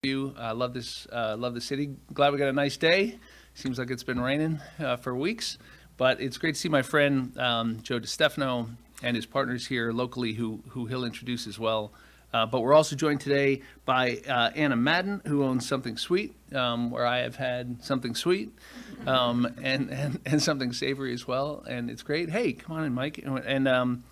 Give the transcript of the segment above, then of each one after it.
you. I love this. Love the city. Glad we got a nice day. Seems like it's been raining for weeks, but it's great to see my friend Joe DeStefano and his partners here locally, who he'll introduce as well. But we're also joined today by Anna Madden, who owns Something Sweet, where I have had something sweet and something savory as well, and it's great. Hey, come on in, Mike, and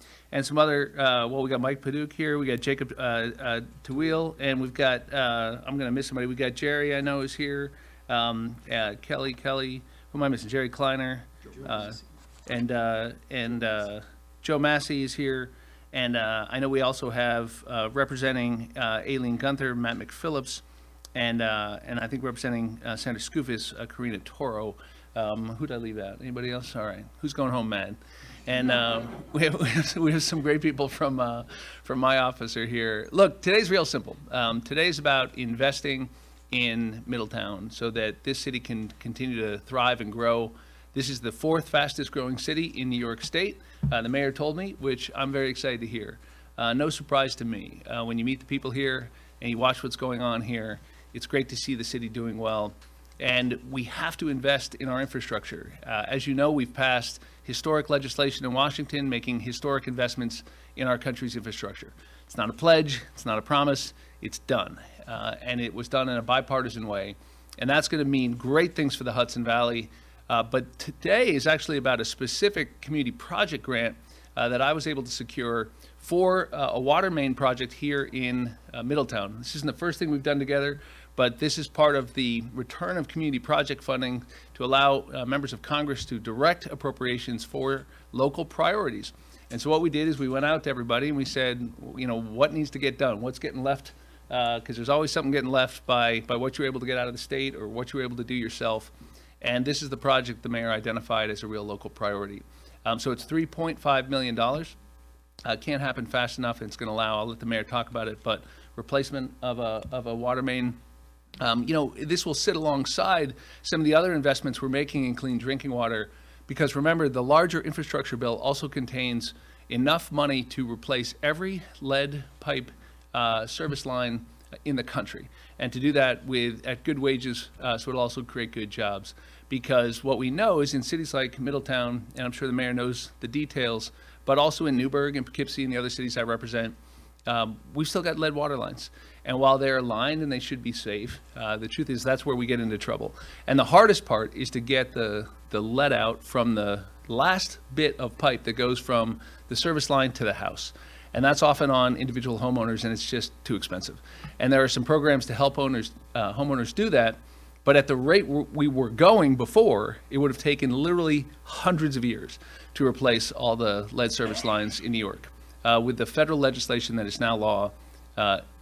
some other. Well, we got Mike Paduch here, we got Jacob Tawil, and we've got I'm going to miss somebody. We got Jerry, I know, is here. Kelly. Who am I missing? Jerry Kleiner, and Joe Massey is here. And I know we also have representing Aileen Gunther, Matt McPhillips, and I think representing Senator Skoufis, Karina Toro. Who did I leave out? Anybody else? All right. Who's going home mad? And we have some great people from my office are here. Look, today's real simple. Today's about investing in Middletown so that this city can continue to thrive and grow. This is the 4th fastest growing city in New York State. The mayor told me, which I'm very excited to hear. No surprise to me. When you meet the people here and you watch what's going on here, it's great to see the city doing well. And we have to invest in our infrastructure. As you know, we've passed historic legislation in Washington making historic investments in our country's infrastructure. It's not a pledge, it's not a promise, it's done. And it was done in a bipartisan way. And that's going to mean great things for the Hudson Valley. But today is actually about a specific community project grant that I was able to secure for a water main project here in Middletown. This isn't the first thing we've done together, but this is part of the return of community project funding to allow members of Congress to direct appropriations for local priorities. And so what we did is we went out to everybody and we said, you know, what needs to get done? What's getting left? Because there's always something getting left by what you were able to get out of the state or what you were able to do yourself. And this is the project the mayor identified as a real local priority. So it's $3.5 million. Can't happen fast enough. It's going to allow, I'll let the mayor talk about it, but replacement of a water main. This will sit alongside some of the other investments we're making in clean drinking water, because remember, the larger infrastructure bill also contains enough money to replace every lead pipe service line in the country, and to do that at good wages, so it'll also create good jobs. Because what we know is in cities like Middletown, and I'm sure the mayor knows the details, but also in Newburgh and Poughkeepsie and the other cities I represent, we've still got lead water lines. And while they're lined and they should be safe, the truth is that's where we get into trouble. And the hardest part is to get the lead out from the last bit of pipe that goes from the service line to the house. And that's often on individual homeowners, and it's just too expensive. And there are some programs to help homeowners do that. But at the rate we were going before, it would have taken literally hundreds of years to replace all the lead service lines in New York. With the federal legislation that is now law,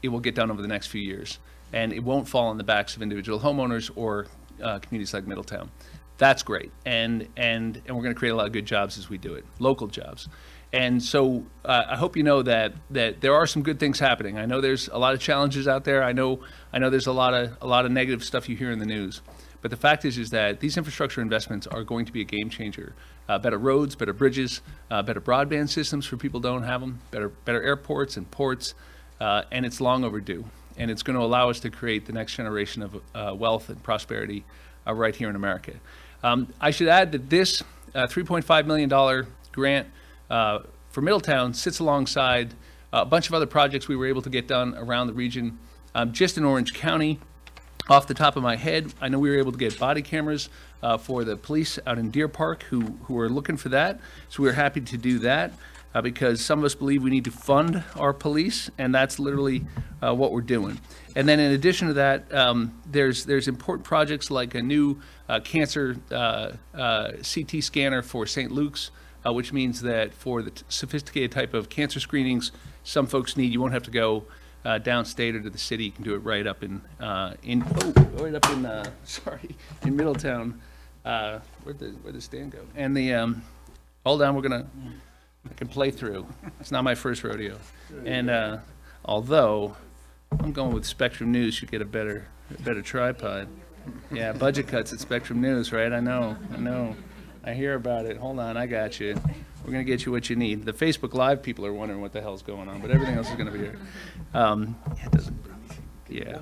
it will get done over the next few years. And it won't fall on the backs of individual homeowners or communities like Middletown. That's great. And we're going to create a lot of good jobs as we do it, local jobs. And so I hope you know that there are some good things happening. I know there's a lot of challenges out there. I know there's a lot of negative stuff you hear in the news. But the fact is that these infrastructure investments are going to be a game changer. Better roads, better bridges, better broadband systems for people who don't have them, better airports and ports, and it's long overdue. And it's going to allow us to create the next generation of wealth and prosperity right here in America. I should add that this $3.5 million grant for Middletown sits alongside a bunch of other projects we were able to get done around the region. Just in Orange County, off the top of my head, I know we were able to get body cameras for the police out in Deer Park who are looking for that. So we're happy to do that because some of us believe we need to fund our police, and that's literally what we're doing. And then in addition to that, there's important projects like a new cancer CT scanner for St. Luke's, which means that for the sophisticated type of cancer screenings some folks need, you won't have to go downstate or to the city. You can do it right up in Middletown. Where'd the stand go? And the hold on, I can play through. It's not my first rodeo. And although I'm going with Spectrum News, should get a better tripod. Yeah, budget cuts at Spectrum News, right? I know. I hear about it. Hold on, I got you. We're going to get you what you need. The Facebook Live people are wondering what the hell's going on, but everything else is going to be here. Yeah,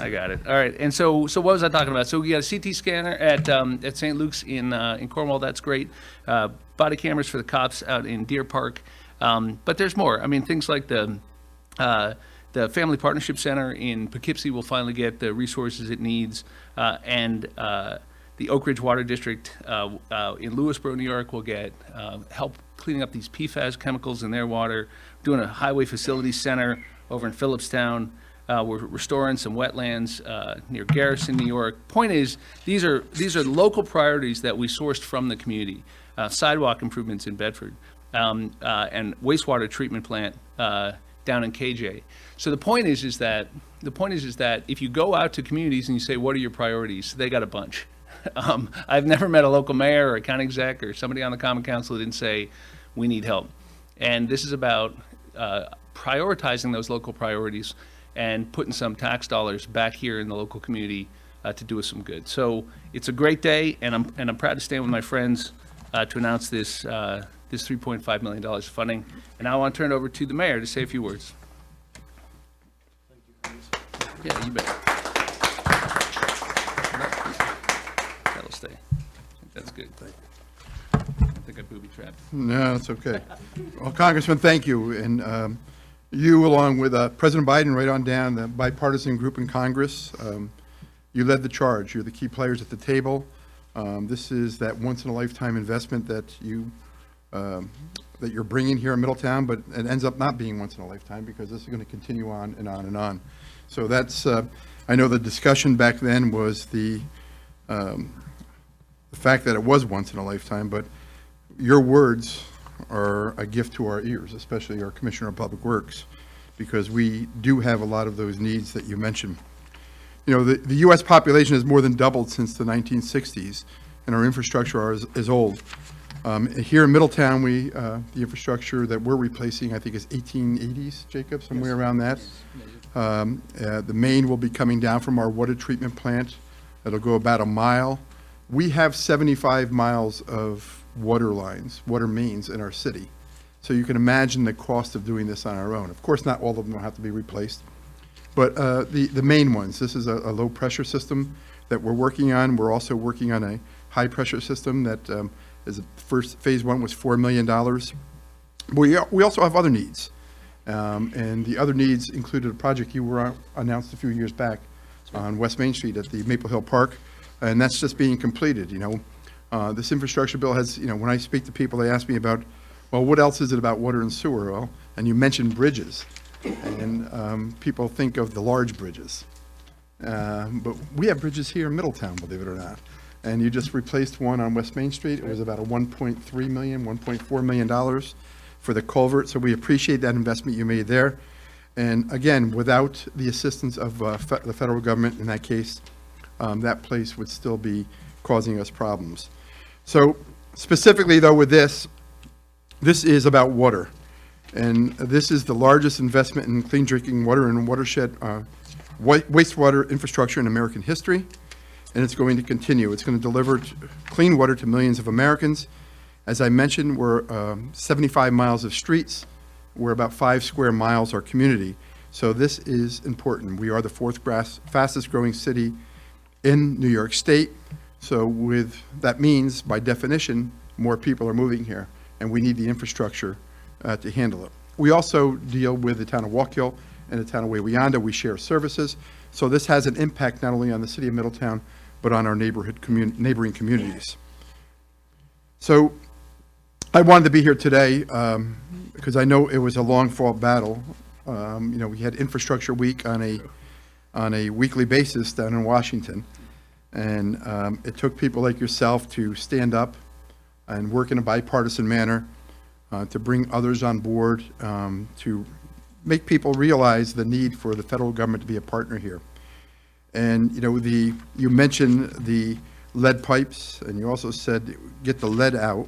I got it. All right, and so what was I talking about? So we got a CT scanner at St. Luke's in Cornwall. That's great. Body cameras for the cops out in Deer Park. But there's more. I mean, things like the Family Partnership Center in Poughkeepsie will finally get the resources it needs, and the Oak Ridge Water District in Lewisboro, New York, will get help cleaning up these PFAS chemicals in their water. Doing a highway facilities center over in Phillipstown. We're restoring some wetlands near Garrison, New York. Point is, these are local priorities that we sourced from the community. Sidewalk improvements in Bedford, and wastewater treatment plant down in KJ. So the point is that if you go out to communities and you say, what are your priorities? They got a bunch. I've never met a local mayor or a county exec or somebody on the Common Council that didn't say, we need help. And this is about prioritizing those local priorities and putting some tax dollars back here in the local community to do us some good. So it's a great day, and I'm proud to stand with my friends to announce this $3.5 million of funding. And I want to turn it over to the mayor to say a few words. Yeah, you bet. That'll stay. I think that's good. I think I booby-trapped. No, it's okay. Well, Congressman, thank you. And you, along with President Biden, right on down, the bipartisan group in Congress, you led the charge. You're the key players at the table. This is that once-in-a-lifetime investment that you're bringing here in Middletown, but it ends up not being once in a lifetime because this is going to continue on and on and on. So that's, I know the discussion back then was the fact that it was once in a lifetime, but your words are a gift to our ears, especially our Commissioner of Public Works, because we do have a lot of those needs that you mentioned. You know, the U.S. population has more than doubled since the 1960s, and our infrastructure is old. Here in Middletown, the infrastructure that we're replacing, I think, is 1880s, Jacob, somewhere around that. The main will be coming down from our water treatment plant. It'll go about a mile. We have 75 miles of water lines, water mains in our city. So you can imagine the cost of doing this on our own. Of course, not all of them will have to be replaced. But the main ones, this is a low pressure system that we're working on. We're also working on a high pressure system that is phase one was $4 million. We also have other needs. And the other needs included a project you were announced a few years back on West Main Street at the Maple Hill Park. And that's just being completed, you know. This infrastructure bill has, you know, when I speak to people, they ask me about, well, what else is it about water and sewer? Well, and you mentioned bridges. And people think of the large bridges. But we have bridges here in Middletown, believe it or not. And you just replaced one on West Main Street. It was about a $1.3 million, $1.4 million for the culvert. So we appreciate that investment you made there. And again, without the assistance of the federal government in that case, that place would still be causing us problems. So specifically though with this is about water. And this is the largest investment in clean drinking water and watershed wastewater infrastructure in American history. And it's going to continue. It's going to deliver clean water to millions of Americans. As I mentioned, we're 75 miles of streets. We're about 5 square miles our community. So this is important. We are the fourth fastest growing city in New York State. So that means, by definition, more people are moving here, and we need the infrastructure to handle it. We also deal with the town of Waukegan and the town of Wawayanda. We share services. So this has an impact not only on the city of Middletown, but on our neighboring communities. So I wanted to be here today because I know it was a long-fought battle. You know, we had Infrastructure Week on a weekly basis down in Washington, and it took people like yourself to stand up and work in a bipartisan manner to bring others on board, to make people realize the need for the federal government to be a partner here. And you know, you mentioned the lead pipes, and you also said get the lead out,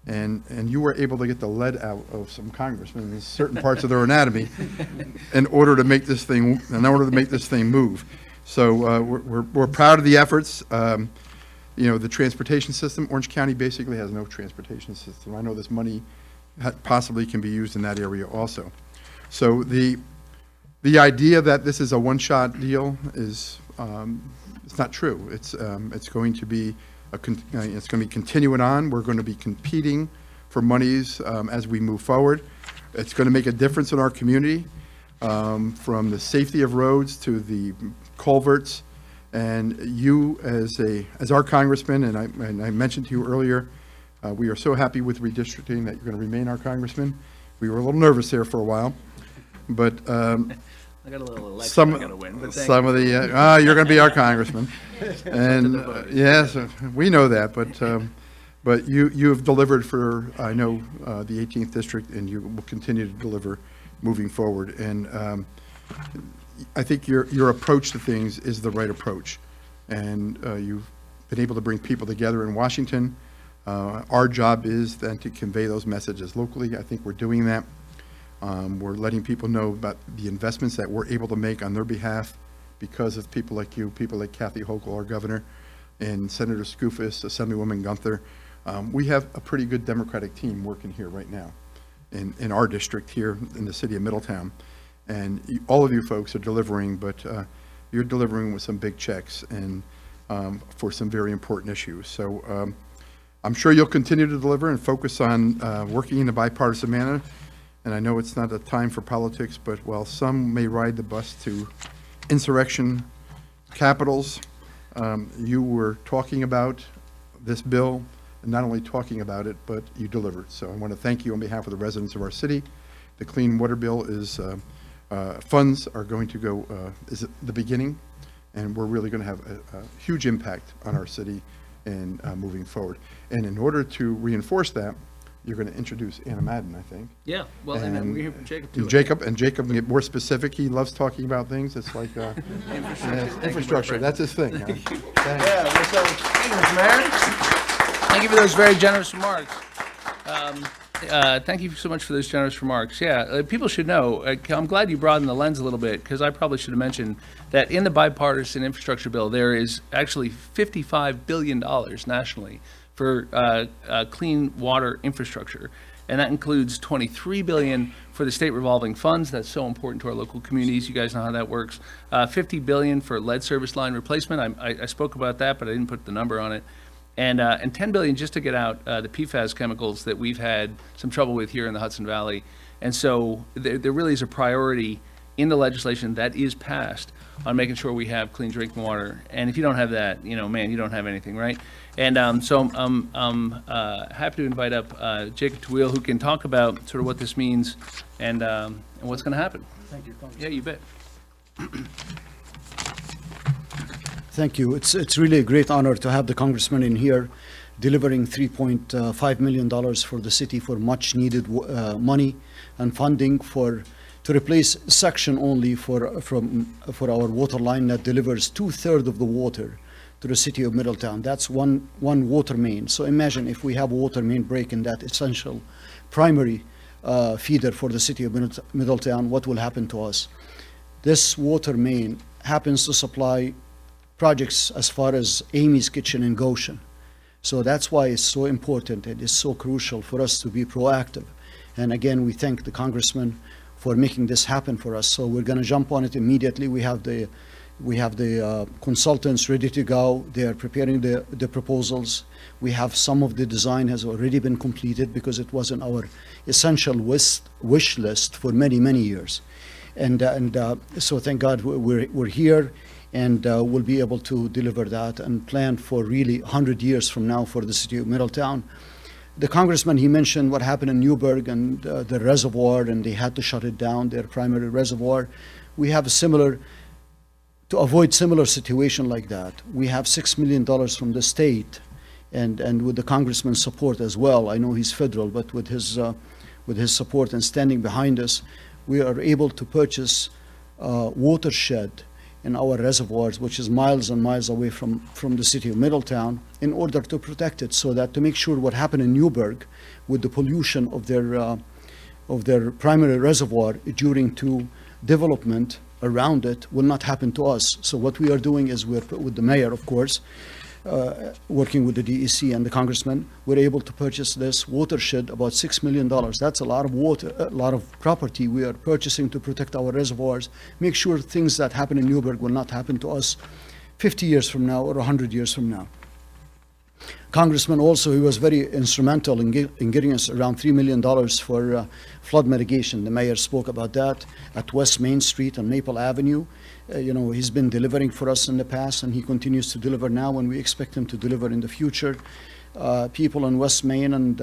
and you were able to get the lead out of some congressmen in certain parts of their anatomy in order to make this thing move. So we're proud of the efforts. You know, the transportation system, Orange County basically has no transportation system. I know this money possibly can be used in that area also. So The idea that this is a one-shot deal is, it's not true. It's going to be it's going to be continuing on. We're going to be competing for monies as we move forward. It's going to make a difference in our community, from the safety of roads to the culverts. And you, as our congressman, and I mentioned to you earlier, we are so happy with redistricting that you're going to remain our congressman. We were a little nervous there for a while, but I got a little election I got to win. But some of the you're going to be our congressman, and yes, we know that. But you have delivered for, I know, the 18th district, and you will continue to deliver moving forward. And I think your approach to things is the right approach, and you've been able to bring people together in Washington. Our job is then to convey those messages locally. I think we're doing that. We're letting people know about the investments that we're able to make on their behalf because of people like you, people like Kathy Hochul, our governor, and Senator Skoufis, Assemblywoman Gunther. We have a pretty good Democratic team working here right now in our district here in the city of Middletown. And all of you folks are delivering, but you're delivering with some big checks and for some very important issues. So I'm sure you'll continue to deliver and focus on working in a bipartisan manner. And I know it's not a time for politics, but while some may ride the bus to insurrection capitals, you were talking about this bill, and not only talking about it, but you delivered. So I want to thank you on behalf of the residents of our city. The Clean Water Bill is, funds are going to go, is the beginning, and we're really going to have a huge impact on our city and moving forward. And in order to reinforce that, you're going to introduce Anna Madden, I think. Yeah, well, and then we're here for Jacob too. Jacob can get more specific. He loves talking about things. It's like infrastructure. That's his thing. Huh? Yeah, well, so, thank you, Mr. Mayor. Thank you for those very generous remarks. Thank you so much for those generous remarks. Yeah, people should know. I'm glad you broadened the lens a little bit, because I probably should have mentioned that in the bipartisan infrastructure bill, there is actually $55 billion nationally for clean water infrastructure. And that includes $23 billion for the state revolving funds. That's so important to our local communities. You guys know how that works. $50 billion for lead service line replacement. I spoke about that, but I didn't put the number on it. And $10 billion just to get out the PFAS chemicals that we've had some trouble with here in the Hudson Valley. And so there really is a priority in the legislation that is passed on making sure we have clean drinking water. And if you don't have that, man, you don't have anything, right? And so I'm happy to invite up Jacob Tawil, who can talk about sort of what this means and what's going to happen. Thank you, Congressman. Yeah, you bet. Thank you. It's really a great honor to have the congressman in here delivering $3.5 million for the city for much needed money and funding to replace section only for our water line that delivers 2/3 of the water to the city of Middletown. That's one water main. So imagine if we have a water main break in that essential primary feeder for the city of Middletown, what will happen to us? This water main happens to supply projects as far as Amy's Kitchen in Goshen. So that's why it's so important and it's so crucial for us to be proactive. And again, we thank the congressman for making this happen for us. So we're going to jump on it immediately. We have the consultants ready to go. They are preparing the proposals. We have some of the design has already been completed because it was in our essential wish list for many, many years. And so thank God we're here. And we'll be able to deliver that and plan for really 100 years from now for the city of Middletown. The congressman, he mentioned what happened in Newburgh and the reservoir, and they had to shut it down, their primary reservoir. We have to avoid similar situation like that. We have $6 million from the state and with the congressman's support as well. I know he's federal, but with his support and standing behind us, we are able to purchase watershed in our reservoirs, which is miles and miles away from the city of Middletown, in order to protect it, so that to make sure what happened in Newburgh with the pollution of their primary reservoir during development around it will not happen to us. So what we are doing is with the mayor, of course, working with the DEC and the congressman, we're able to purchase this watershed, about $6 million. That's a lot of water, a lot of property we are purchasing to protect our reservoirs, make sure things that happen in Newburgh will not happen to us 50 years from now or 100 years from now. Congressman also, he was very instrumental in getting us around $3 million for flood mitigation. The mayor spoke about that at West Main Street and Maple Avenue. He's been delivering for us in the past, and he continues to deliver now, and we expect him to deliver in the future. People on West Main and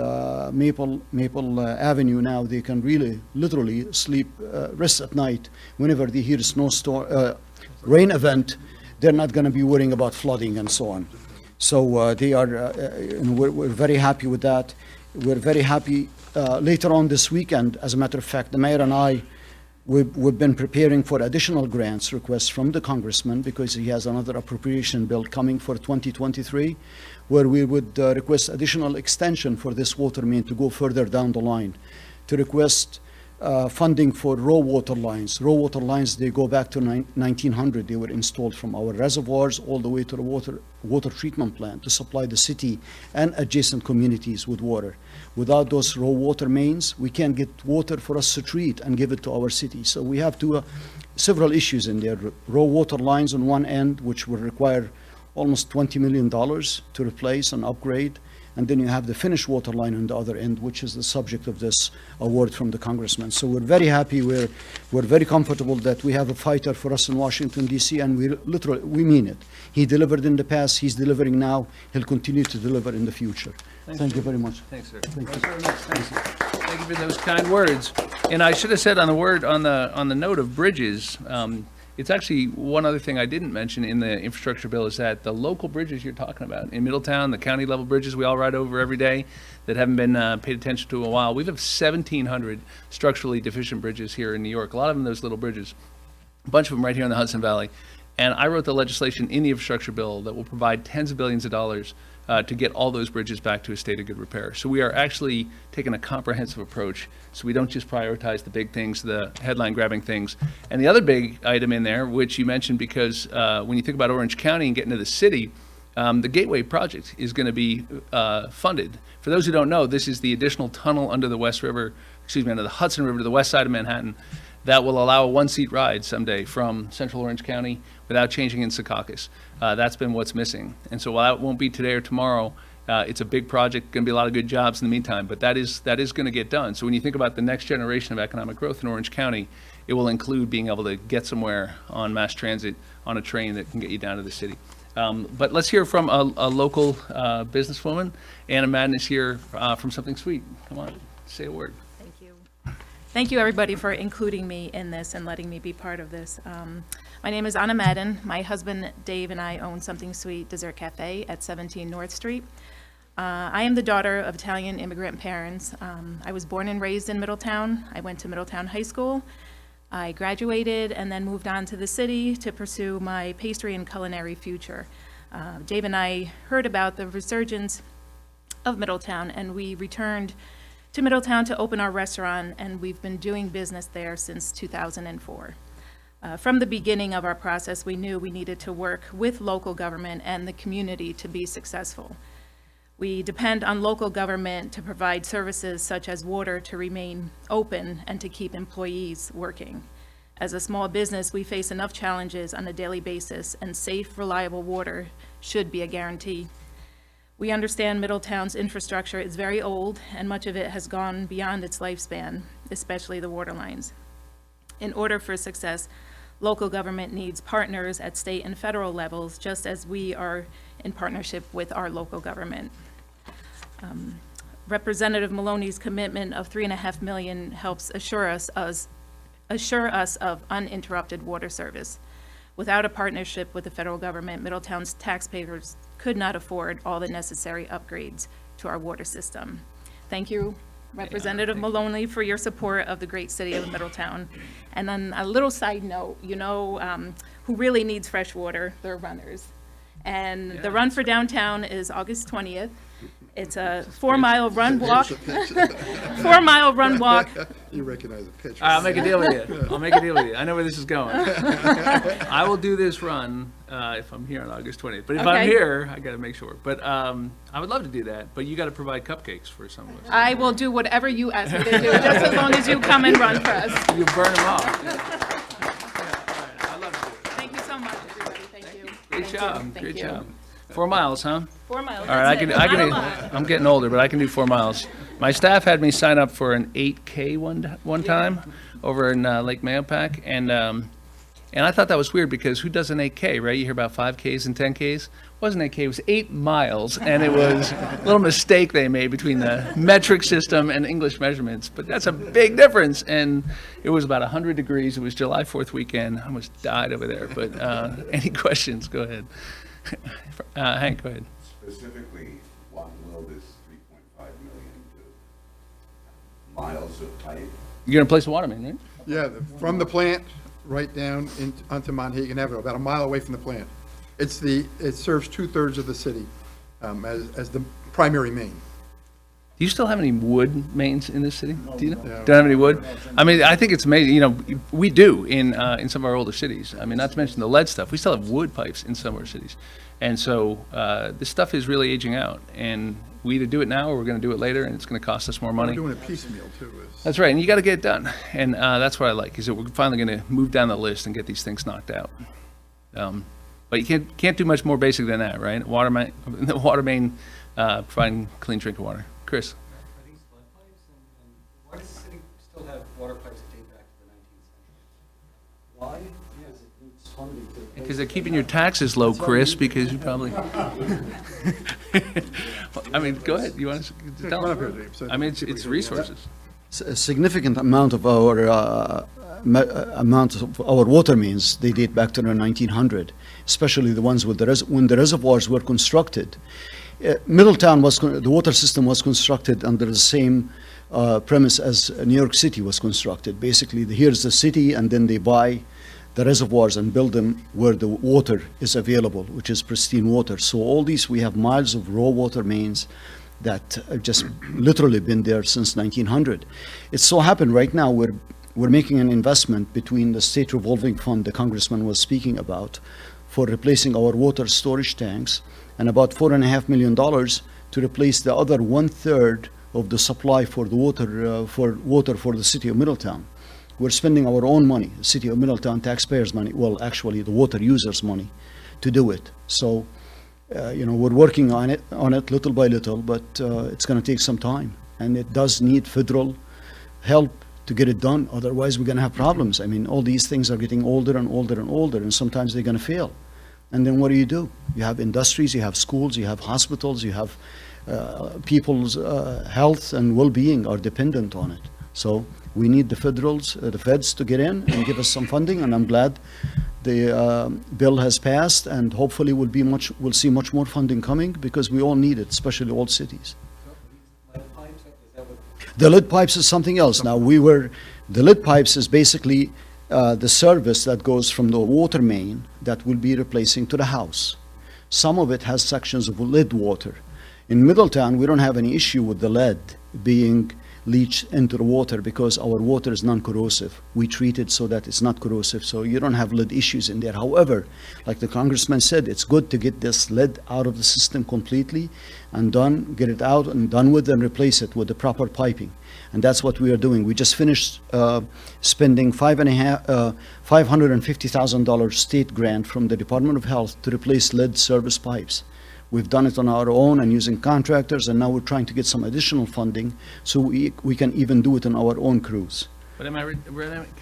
Maple Avenue now, they can really, literally rest at night whenever they hear a snowstorm, rain event. They're not going to be worrying about flooding and so on. So we're very happy with that. We're very happy later on this weekend, as a matter of fact, the mayor and I, we've been preparing for additional grants requests from the congressman, because he has another appropriation bill coming for 2023, where we would request additional extension for this water main to go further down the line, to request funding for raw water lines. Raw water lines, they go back to 1900. They were installed from our reservoirs all the way to the water treatment plant to supply the city and adjacent communities with water. Without those raw water mains, we can't get water for us to treat and give it to our city. So we have several issues in there. Raw water lines on one end, which will require almost $20 million to replace and upgrade. And then you have the finished water line on the other end, which is the subject of this award from the congressman. So we're very happy. We're very comfortable that we have a fighter for us in Washington, D.C., and we mean it. He delivered in the past. He's delivering now. He'll continue to deliver in the future. Thank you very much. Thanks, sir. Thank you. Thank you for those kind words. And I should have said on the note of bridges, it's actually one other thing I didn't mention in the infrastructure bill is that the local bridges you're talking about in Middletown, the county level bridges we all ride over every day that haven't been paid attention to in a while. We have 1,700 structurally deficient bridges here in New York. A lot of them those little bridges, a bunch of them right here in the Hudson Valley. And I wrote the legislation in the infrastructure bill that will provide tens of billions of dollars to get all those bridges back to a state of good repair. So we are actually taking a comprehensive approach, so we don't just prioritize the big things, the headline grabbing things. And the other big item in there, which you mentioned, because when you think about Orange County and getting to the city, the Gateway project is going to be funded. For those who don't know, this is the additional tunnel under the under the Hudson River to the west side of Manhattan that will allow a one-seat ride someday from Central Orange County without changing in Secaucus. That's been what's missing. And so while that won't be today or tomorrow, it's a big project, going to be a lot of good jobs in the meantime, but that is going to get done. So when you think about the next generation of economic growth in Orange County, it will include being able to get somewhere on mass transit on a train that can get you down to the city. But let's hear from a local businesswoman. Anna Madden is here from Something Sweet. Come on, say a word. Thank you. Thank you, everybody, for including me in this and letting me be part of this. My name is Anna Madden. My husband, Dave, and I own Something Sweet Dessert Cafe at 17 North Street. I am the daughter of Italian immigrant parents. I was born and raised in Middletown. I went to Middletown High School. I graduated and then moved on to the city to pursue my pastry and culinary future. Dave and I heard about the resurgence of Middletown, and we returned to Middletown to open our restaurant, and we've been doing business there since 2004. From the beginning of our process, we knew we needed to work with local government and the community to be successful. We depend on local government to provide services such as water to remain open and to keep employees working. As a small business, we face enough challenges on a daily basis, and safe, reliable water should be a guarantee. We understand Middletown's infrastructure is very old, and much of it has gone beyond its lifespan, especially the water lines. In order for success, local government needs partners at state and federal levels, just as we are in partnership with our local government. Representative Maloney's commitment of $3.5 million helps assure us of uninterrupted water service. Without a partnership with the federal government, Middletown's taxpayers could not afford all the necessary upgrades to our water system. Thank you, Representative Maloney, for your support of the great city of Middletown. And then a little side note, who really needs fresh water? They're runners. And the Run for Downtown is August 20th. It's a 4-mile run walk. 4-mile run walk. You recognize the picture. I'll make a deal with you. I'll make a deal with you. I know where this is going. I will do this run if I'm here on August 20th. But if I'm Okay. here, I got to make sure. But I would love to do that. But you got to provide cupcakes for some of us. I will do whatever you ask me to do, just as long as you come and run for us. You burn them off. Yeah. I'd love to do it. Thank you so much, everybody. Thank you. Great Thank you. job. Thank Great you. job. 4 miles, huh? 4 miles. All right, that's it. Not a lot. I'm getting older, but I can do 4 miles. My staff had me sign up for an 8K one time over in Lake Mahopac, and I thought that was weird because who does an 8K, right? You hear about 5Ks and 10Ks. It wasn't 8K, it was 8 miles, and it was a little mistake they made between the metric system and English measurements, but that's a big difference, and it was about 100 degrees. It was July 4th weekend. I almost died over there, but any questions? Go ahead. Hank, go ahead. Specifically, what will this 3.5 million do? Miles of pipe? You're going to place a water main, right? Yeah, from the plant right down onto Monhegan Avenue, about a mile away from the plant. It serves 2/3 of the city as the primary main. Do you still have any wood mains in this city? Do you know? No. Don't have any wood? I mean, I think it's amazing, you know, we do in some of our older cities. I mean, not to mention the lead stuff. We still have wood pipes in some of our cities. And so this stuff is really aging out. And we either do it now or we're going to do it later, and it's going to cost us more We're money. doing it piecemeal, too. That's right, and you got to get it done. And that's what I like, is that we're finally going to move down the list and get these things knocked out. But you can't do much more basic than that, right? The water main providing clean drinking water. Chris? Are these lead pipes? And why does the city still have water pipes that date back to the 19th century? Why? Because it needs funding to replace Because they're keeping your taxes low, Chris, because you probably. I mean, go ahead, you want to tell Run up them? here, Dave, so I mean, it's typically- resources. A significant amount of our water mains, they date back to the 1900, especially the ones with when the reservoirs were constructed. Middletown the water system was constructed under the same premise as New York City was constructed. Basically, here's the city, and then they buy the reservoirs and build them where the water is available, which is pristine water. So all these, we have miles of raw water mains that have just literally been there since 1900. It so happened right now we're making an investment between the state revolving fund the congressman was speaking about for replacing our water storage tanks, and about $4.5 million to replace the other 1/3 of the supply for the water for the city of Middletown. We're spending our own money, the city of Middletown taxpayers' money, well, actually the water users' money, to do it. So, we're working on it little by little, but it's going to take some time, and it does need federal help to get it done. Otherwise, we're going to have problems. I mean, all these things are getting older and older and older, and sometimes they're going to fail. And then what do? You have industries, you have schools, you have hospitals, you have people's health and well-being are dependent on it. So we need the feds to get in and give us some funding, and I'm glad the bill has passed, and hopefully we'll see much more funding coming, because we all need it, especially old cities. Lead pipes, is that what? The lead pipes is something else. Now, the lead pipes is basically the service that goes from the water main that will be replacing to the house. Some of it has sections of lead water. In Middletown, we don't have any issue with the lead being leached into the water because our water is non-corrosive. We treat it so that it's not corrosive, so you don't have lead issues in there. However, like the congressman said, it's good to get this lead out of the system completely and get it out and done with, and replace it with the proper piping. And that's what we are doing. We just finished spending $550,000 state grant from the Department of Health to replace lead service pipes. We've done it on our own and using contractors, and now we're trying to get some additional funding so we can even do it in our own crews. But am I right,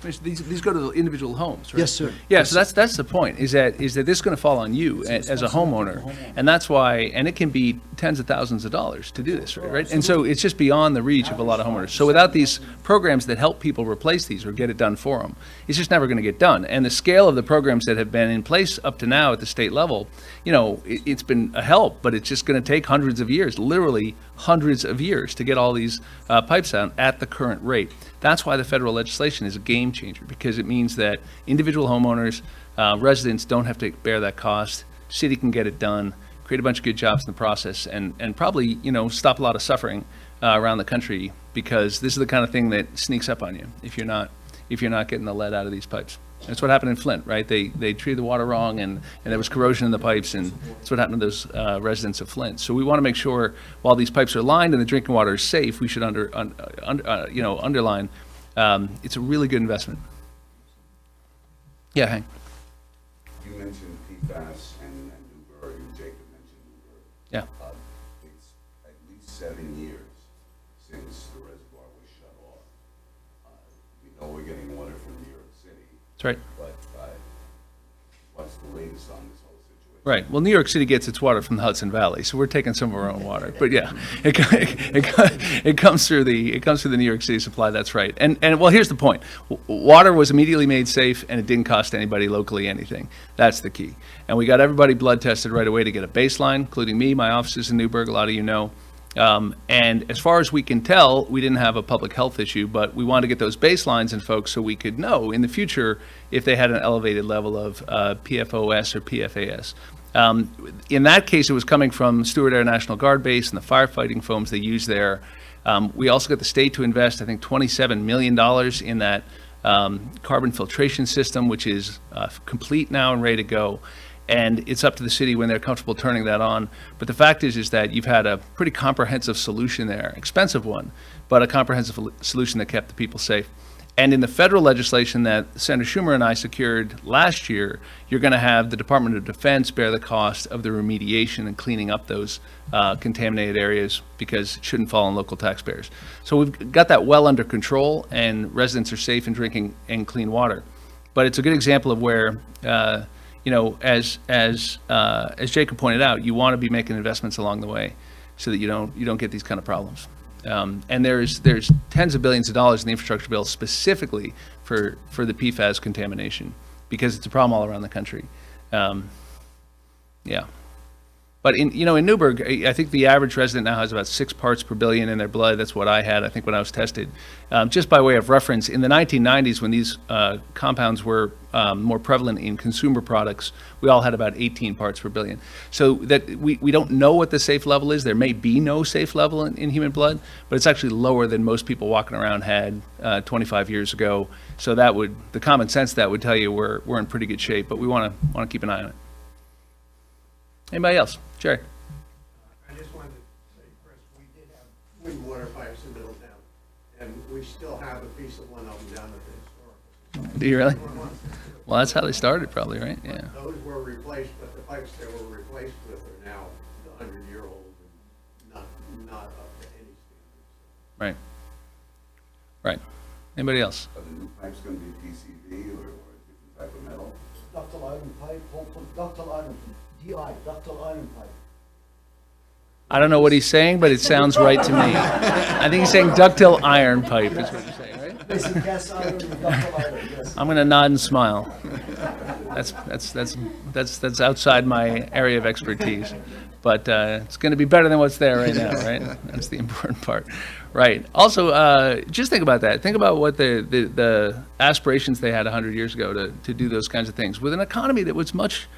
Commissioner, these go to the individual homes, right? Yes, sir. Yeah, so that's the point, is that this is going to fall on you as a homeowner. And that's why, and it can be tens of thousands of dollars to do this, right? And so it's just beyond the reach of a lot of homeowners. So without these programs that help people replace these or get it done for them, it's just never going to get done. And the scale of the programs that have been in place up to now at the state level, it's been a help, but it's just going to take hundreds of years, literally hundreds of years, to get all these pipes out at the current rate. That's why the federal legislation is a game changer, because it means that individual homeowners, residents don't have to bear that cost. City can get it done. create a bunch of good jobs in the process, and probably, you know, stop a lot of suffering around the country, because this is the kind of thing that sneaks up on you if you're not getting the lead out of these pipes. That's what happened in Flint, right? They treated the water wrong, and there was corrosion in the pipes, and that's what happened to those residents of Flint. So we want to make sure, while these pipes are lined and the drinking water is safe, we should underline it's a really good investment. Yeah, Hank. You mentioned PFAS and Newburgh, and Jacob mentioned Newburgh. Yeah. It's at least 7 years since the reservoir was shut off. We know we're getting water from New York City, That's right. but what's the latest on this whole situation? Right. Well, New York City gets its water from the Hudson Valley, so we're taking some of our own water. But yeah, it comes through the New York City supply. That's right. And well, here's the point: water was immediately made safe, and it didn't cost anybody locally anything. That's the key. And we got everybody blood tested right away to get a baseline, including me. My office is in Newburgh. A lot of you know. And as far as we can tell, we didn't have a public health issue, but we wanted to get those baselines in folks so we could know in the future if they had an elevated level of PFOS or PFAS. In that case, it was coming from Stewart Air National Guard Base and the firefighting foams they use there. We also got the state to invest, I think, $27 million in that carbon filtration system, which is complete now and ready to go. And it's up to the city when they're comfortable turning that on. But the fact is that you've had a pretty comprehensive solution there, expensive one, but a comprehensive solution that kept the people safe. And in the federal legislation that Senator Schumer and I secured last year, you're going to have the Department of Defense bear the cost of the remediation and cleaning up those contaminated areas, because it shouldn't fall on local taxpayers. So we've got that well under control, and residents are safe in drinking and clean water. But it's a good example of where, you know, as Jacob pointed out, you want to be making investments along the way so that you don't get these kind of problems. And there's tens of billions of dollars in the infrastructure bill specifically for the PFAS contamination, because it's a problem all around the country. Yeah. But in Newburgh, I think the average resident now has about 6 parts per billion in their blood. That's what I had, I think, when I was tested. Just by way of reference, in the 1990s, when these compounds were more prevalent in consumer products, we all had about 18 parts per billion. So that we don't know what the safe level is. There may be no safe level in human blood, but it's actually lower than most people walking around had 25 years ago. So the common sense that would tell you we're in pretty good shape, but we want to keep an eye on it. Anybody else? Jerry? I just wanted to say, Chris, we did have wind water pipes in Middletown, and we still have a piece of one of them down at the historical. Do you really? Well, that's how they started, probably, right? Yeah. Those were replaced, but the pipes they were replaced with are now 100-year-old and not up to any standards. Right. Right. Anybody else? Are the new pipes going to be PCV or a different type of metal? Ductile iron pipe, ductile iron, DI, ductile iron pipe. I don't know what he's saying, but it sounds right to me. I think he's saying ductile iron pipe is what you're saying, right? Basic cast iron with ductile iron, yes. I'm gonna nod and smile. That's outside my area of expertise, but it's gonna be better than what's there right now, right? That's the important part, right? Also, just think about that. Think about what the aspirations they had 100 years ago to do those kinds of things with an economy that was much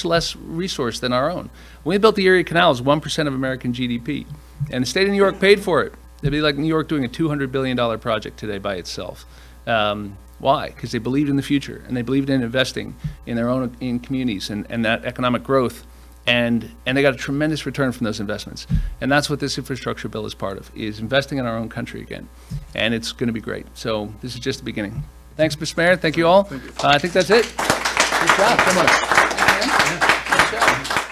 less resource than our own. When we built the Erie Canal, it was 1% of American GDP, and the state of New York paid for it. It'd be like New York doing a $200 billion project today by itself. Why? Because they believed in the future, and they believed in investing in their own communities and that economic growth, and they got a tremendous return from those investments. And that's what this infrastructure bill is part of, is investing in our own country again, and it's going to be great. So this is just the beginning. Thanks, Mr. Mayor. Thank you all. I think that's it. Good job. Come on. Good job.